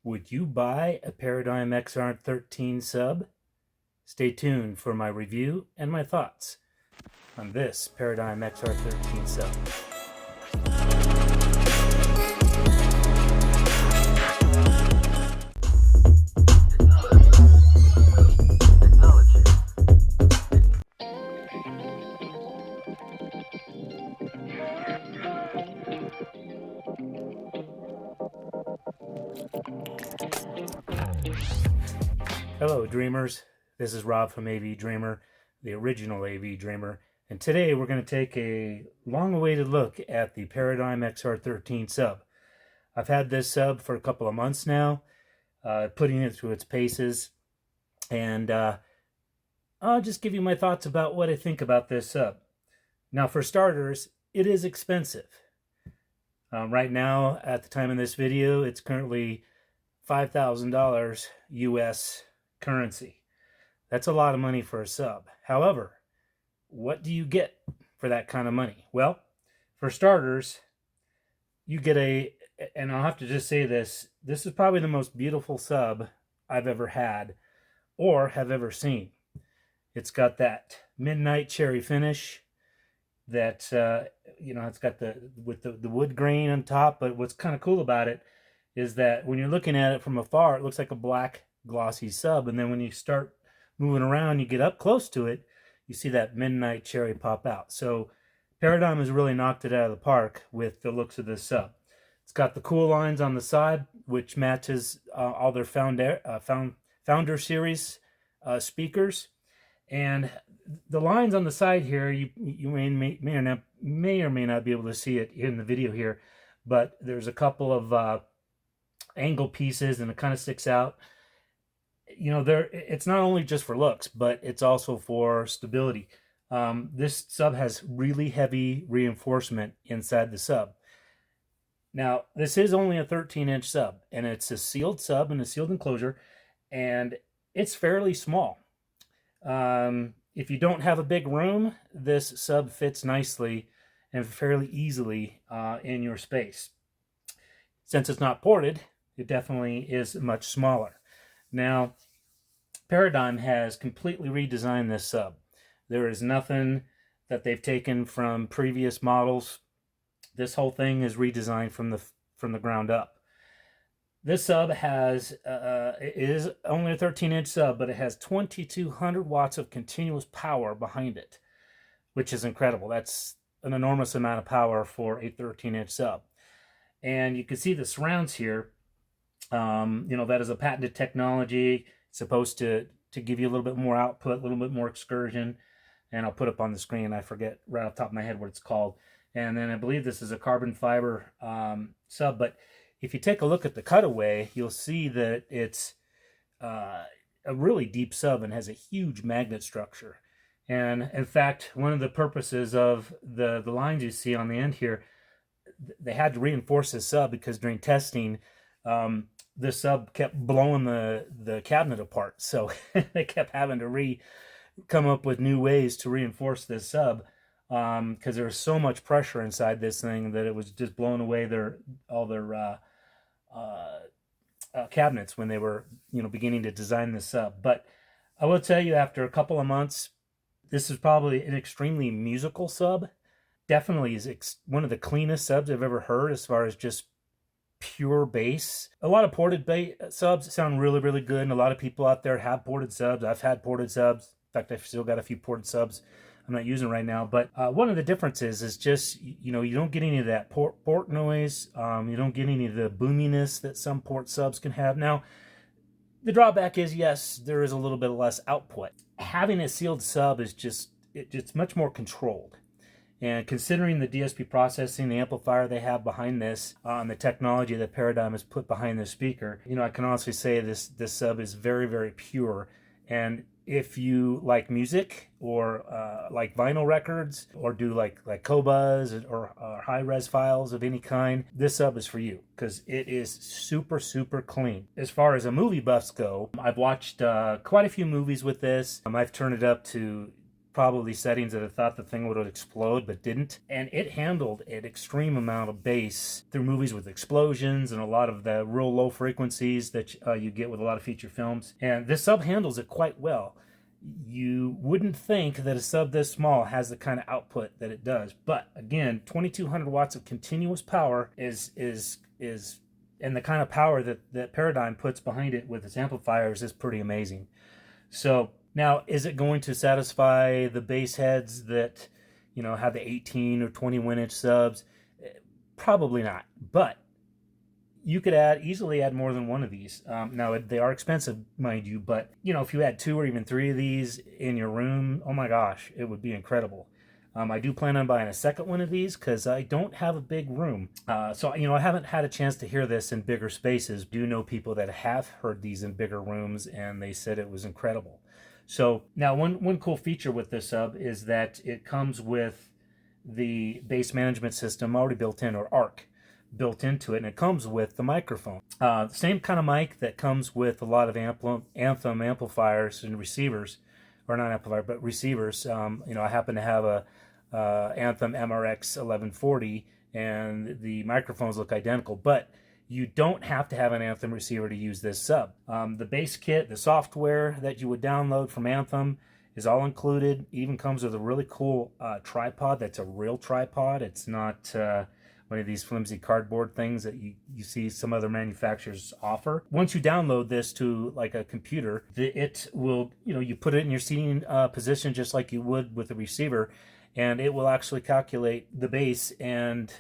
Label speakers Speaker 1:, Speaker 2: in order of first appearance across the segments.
Speaker 1: Would you buy a Paradigm XR13 sub? Stay tuned for my review and my thoughts on this Paradigm XR13 sub. Hello Dreamers, this is Rob from AVDreamer, the original AVDreamer, and today we're going to take a long-awaited look at the Paradigm XR13 sub. I've had this sub for a couple of months now, putting it through its paces, and I'll just give you my thoughts about what I think about this sub. Now, for starters, it is expensive. Right now, at the time of this video, it's currently $5,000 US currency. That's a lot of money for a sub. However, what do you get for that kind of money? Well, for starters, you get and I'll have to just say this is probably the most beautiful sub I've ever had or have ever seen. It's got that midnight cherry finish that, it's got the wood grain on top, but what's kind of cool about it is that when you're looking at it from afar, it looks like a black glossy sub, and then when you start moving around, you get up close to it, you see that midnight cherry pop out. So Paradigm has really knocked it out of the park with the looks of this sub. It's got the cool lines on the side, which matches all their Founder series speakers, and the lines on the side here, you may or may not be able to see it in the video here, but there's a couple of angle pieces, and it kind of sticks out. It's not only just for looks, but it's also for stability. This sub has really heavy reinforcement inside the sub. Now, this is only a 13-inch sub, and it's a sealed sub in a sealed enclosure, and it's fairly small. If you don't have a big room, this sub fits nicely and fairly easily in your space. Since it's not ported, it definitely is much smaller. Now, Paradigm has completely redesigned this sub. There is nothing that they've taken from previous models. This whole thing is redesigned from the ground up. This sub is only a 13-inch sub, but it has 2,200 watts of continuous power behind it, which is incredible. That's an enormous amount of power for a 13-inch sub. And you can see the surrounds here. That is a patented technology. It's supposed to give you a little bit more output, a little bit more excursion. And I'll put up on the screen. I forget right off the top of my head what it's called. And then I believe this is a carbon fiber sub. But if you take a look at the cutaway, you'll see that it's a really deep sub and has a huge magnet structure. And in fact, one of the purposes of the lines you see on the end here, they had to reinforce this sub because during testing, this sub kept blowing the cabinet apart. So they kept having to come up with new ways to reinforce this sub because there was so much pressure inside this thing that it was just blowing away all their cabinets when they were beginning to design this sub. But I will tell you, after a couple of months, this is probably an extremely musical sub. Definitely is one of the cleanest subs I've ever heard as far as just pure bass. A lot of ported subs sound really, really good, and a lot of people out there have ported subs. I've had ported subs. In fact, I've still got a few ported subs I'm not using right now. But one of the differences is just, you don't get any of that port noise. You don't get any of the boominess that some port subs can have. Now, the drawback is, yes, there is a little bit less output. Having a sealed sub is it's much more controlled. And considering the DSP processing, the amplifier they have behind this, and the technology that Paradigm has put behind this speaker, I can honestly say this sub is very, very pure. And if you like music or like vinyl records or do like Cobuzz or high-res files of any kind, this sub is for you because it is super, super clean. As far as movie buffs go, I've watched quite a few movies with this. I've turned it up to probably settings that I thought the thing would explode, but didn't. And it handled an extreme amount of bass through movies with explosions and a lot of the real low frequencies that you get with a lot of feature films. And this sub handles it quite well. You wouldn't think that a sub this small has the kind of output that it does. But again, 2200 watts of continuous power is and the kind of power that Paradigm puts behind it with its amplifiers is pretty amazing. So now, is it going to satisfy the bass heads that, you know, have the 18 or 21 inch subs? Probably not. But you could easily add more than one of these. Now, they are expensive, mind you, but, you know, if you had 2 or even 3 of these in your room, oh my gosh, it would be incredible. I do plan on buying a second one of these because I don't have a big room. So, you know, I haven't had a chance to hear this in bigger spaces. I do know people that have heard these in bigger rooms, and they said it was incredible. So now one cool feature with this sub is that it comes with the bass management system already built in, or ARC built into it, and it comes with the microphone. Same kind of mic that comes with a lot of Anthem amplifiers and receivers, or not amplifier, but receivers. You know, I happen to have a Anthem MRX 1140, and the microphones look identical, but you don't have to have an Anthem receiver to use this sub. The base kit, the software that you would download from Anthem is all included. It even comes with a really cool tripod that's a real tripod. It's not one of these flimsy cardboard things that you see some other manufacturers offer. Once you download this to like a computer, it will, you know, you put it in your seating position just like you would with a receiver, and it will actually calculate the bass and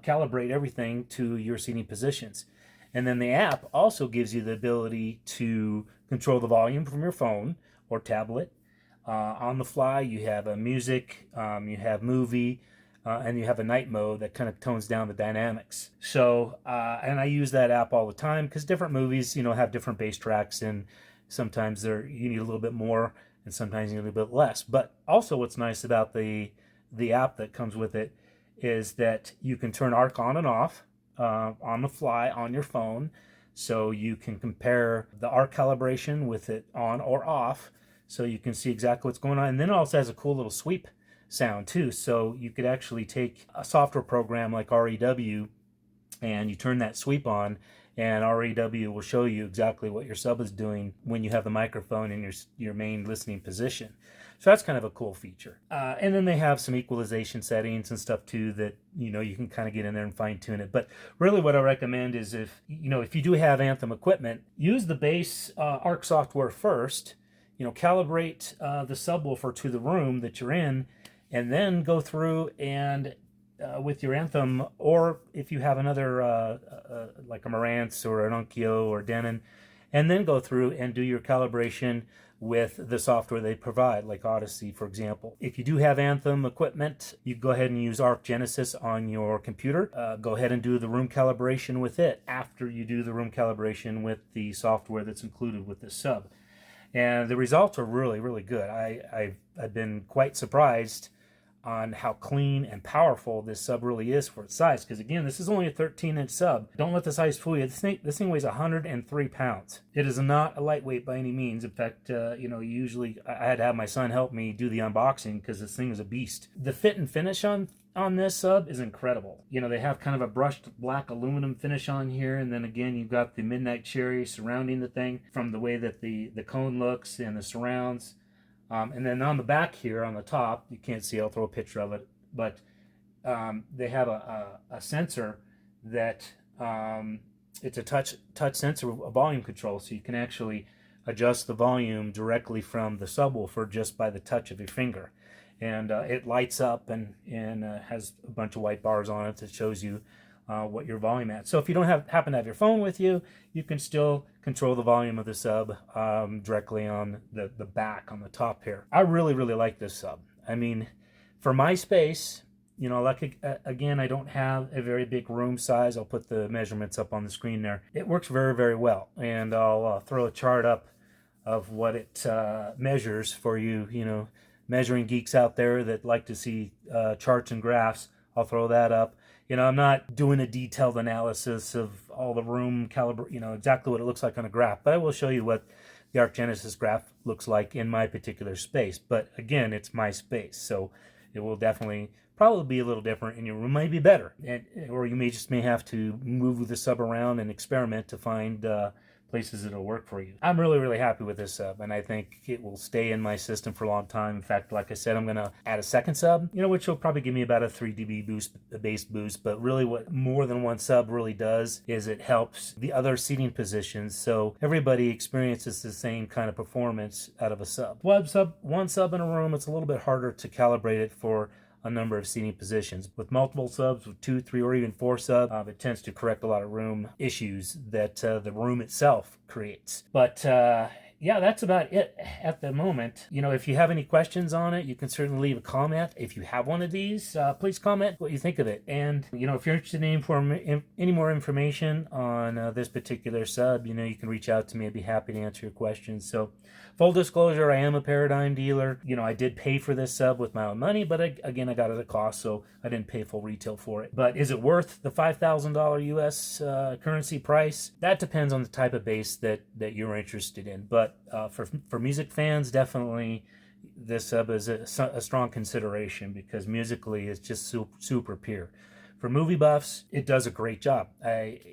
Speaker 1: calibrate everything to your seating positions. And then the app also gives you the ability to control the volume from your phone or tablet. On the fly, you have a music, you have movie, and you have a night mode that kind of tones down the dynamics. So, and I use that app all the time because different movies, you know, have different bass tracks, and sometimes you need a little bit more, and sometimes you need a little bit less. But also, what's nice about the app that comes with it is that you can turn ARC on and off on the fly on your phone, so you can compare the ARC calibration with it on or off, so you can see exactly what's going on. And then it also has a cool little sweep sound too, so you could actually take a software program like REW and you turn that sweep on, and REW will show you exactly what your sub is doing when you have the microphone in your main listening position. So that's kind of a cool feature. And then they have some equalization settings and stuff too that, you know, you can kind of get in there and fine tune it. But really what I recommend is if you do have Anthem equipment, use the base ARC software first, you know, calibrate the subwoofer to the room that you're in, and then go through and with your Anthem, or if you have another like a Marantz or an Onkyo or Denon, and then go through and do your calibration with the software they provide, like Odyssey, for example. If you do have Anthem equipment, you go ahead and use ARC Genesis on your computer. Go ahead and do the room calibration with it after you do the room calibration with the software that's included with this sub. And the results are really, really good. I've been quite surprised on how clean and powerful this sub really is for its size. Because again, this is only a 13-inch sub. Don't let the size fool you. This thing weighs 103 pounds. It is not a lightweight by any means. In fact, you know, usually I had to have my son help me do the unboxing because this thing is a beast. The fit and finish on this sub is incredible. You know, they have kind of a brushed black aluminum finish on here, and then again, you've got the midnight cherry surrounding the thing from the way that the cone looks and the surrounds. And then on the back here, on the top, you can't see, I'll throw a picture of it, but they have a sensor that, it's a touch sensor, a volume control, so you can actually adjust the volume directly from the subwoofer just by the touch of your finger. And it lights up and has a bunch of white bars on it that shows you what your volume at. So if you don't happen to have your phone with you, you can still control the volume of the sub directly on the back on the top here. I really, really like this sub. I mean, for my space, you know, like again, I don't have a very big room size. I'll put the measurements up on the screen there. It works very, very well, and I'll throw a chart up of what it measures for you, you know, measuring geeks out there that like to see charts and graphs. I'll throw that up. You know, I'm not doing a detailed analysis of all the room caliber, you know, exactly what it looks like on a graph, but I will show you what the Arc Genesis graph looks like in my particular space. But again, it's my space, so it will definitely probably be a little different, and your room might be better, or you may have to move the sub around and experiment to find places that'll work for you. I'm really happy with this sub, and I think it will stay in my system for a long time. In fact, like I said, I'm going to add a second sub, you know, which will probably give me about a 3 dB boost, a bass boost. But really what more than one sub really does is it helps the other seating positions, so everybody experiences the same kind of performance out of a sub. One sub in a room, it's a little bit harder to calibrate it for a number of seating positions. With multiple subs, with 2, 3, or even 4 subs, it tends to correct a lot of room issues that the room itself creates. But yeah, that's about it at the moment. You know, if you have any questions on it, you can certainly leave a comment. If you have one of these, please comment what you think of it. And, you know, if you're interested in any more information on this particular sub, you know, you can reach out to me. I'd be happy to answer your questions. So, full disclosure, I am a Paradigm dealer. You know, I did pay for this sub with my own money, but again, I got it at a cost, so I didn't pay full retail for it. But is it worth the $5,000 US currency price? That depends on the type of bass that you're interested in. But for music fans, definitely this sub is a strong consideration, because musically it's just super pure. For movie buffs, it does a great job.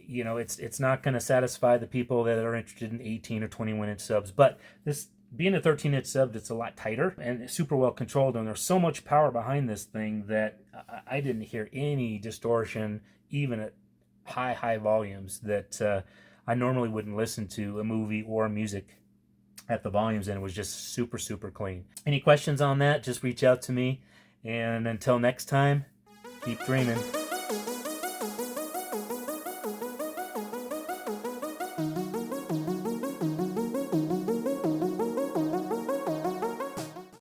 Speaker 1: You know, it's not going to satisfy the people that are interested in 18 or 21-inch subs, but this being a 13-inch sub, it's a lot tighter and super well controlled, and there's so much power behind this thing that I didn't hear any distortion, even at high volumes that I normally wouldn't listen to a movie or music at the volumes, and it was just super clean. Any questions on that, just reach out to me, and until next time, keep dreaming.